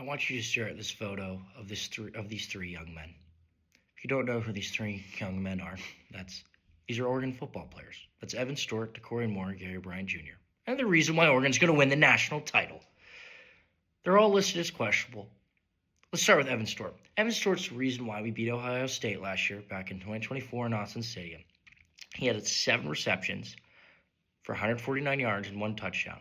want you to stare at this photo of these three young men. If you don't know who these three young men are, these are Oregon football players. That's Evan Stewart, DeCorian Moore, and Gary Bryant Jr. And the reason why Oregon's going to win the national title. They're all listed as questionable. Let's start with Evan Stewart. Evan Stewart's the reason why we beat Ohio State last year, back in 2024 in Austin Stadium. He had 7 receptions for 149 yards and 1 touchdown.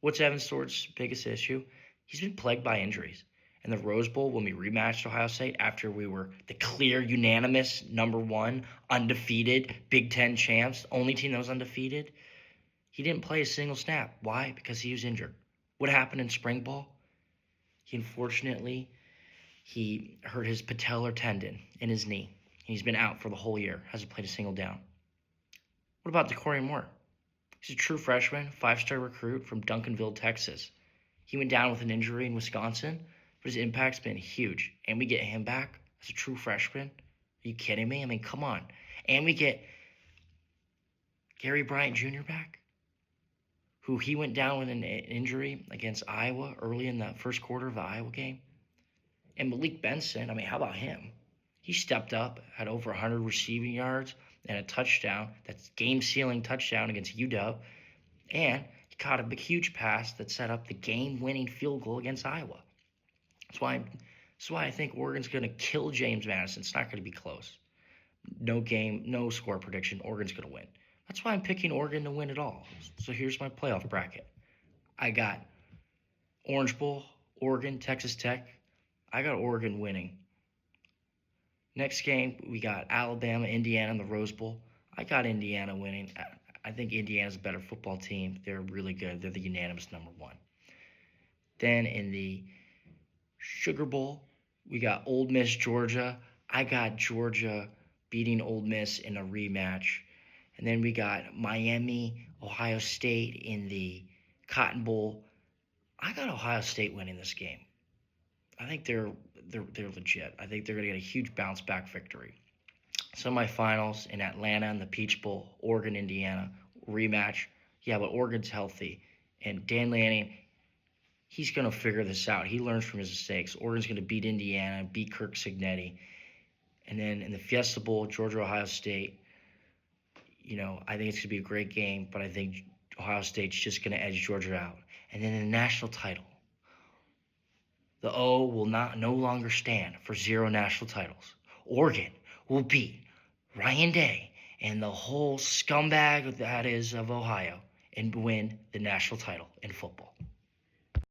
What's Evan Stewart's biggest issue? He's been plagued by injuries. In the Rose Bowl, when we rematched Ohio State after we were the clear, unanimous, #1, undefeated, Big Ten champs, only team that was undefeated, he didn't play a single snap. Why? Because he was injured. What happened in spring ball? Unfortunately, he hurt his patellar tendon in his knee. He's been out for the whole year, hasn't played a single down. What about DeCorian Moore? He's a true freshman, 5-star recruit from Duncanville, Texas. He went down with an injury in Wisconsin, but his impact's been huge. And we get him back as a true freshman? Are you kidding me? I mean, come on. And we get Gary Bryant Jr. back, who he went down with an injury against Iowa early in the first quarter of the Iowa game. And Malik Benson, I mean, how about him? He stepped up, had over 100 receiving yards and a touchdown. That's game-sealing touchdown against UW. And he caught a huge pass that set up the game-winning field goal against Iowa. That's why I think Oregon's going to kill James Madison. It's not going to be close. No score prediction. Oregon's going to win. That's why I'm picking Oregon to win it all. So here's my playoff bracket. I got Orange Bowl, Oregon, Texas Tech. I got Oregon winning. Next game, we got Alabama, Indiana in the Rose Bowl. I got Indiana winning. I think Indiana's a better football team. They're really good. They're the unanimous #1. Then in the Sugar Bowl, we got Ole Miss, Georgia. I got Georgia beating Ole Miss in a rematch. And then we got Miami, Ohio State in the Cotton Bowl. I got Ohio State winning this game. I think they're legit. I think they're going to get a huge bounce-back victory. Semifinals in Atlanta in the Peach Bowl, Oregon, Indiana, rematch. Yeah, but Oregon's healthy. And Dan Lanning, he's going to figure this out. He learns from his mistakes. Oregon's going to beat Indiana, beat Kirk Cignetti. And then in the Fiesta Bowl, Georgia, Ohio State, I think it's going to be a great game, but I think Ohio State's just going to edge Georgia out. And then in the national title, the O will no longer stand for 0 national titles. Oregon will beat Ryan Day and the whole scumbag that is of Ohio and win the national title in football.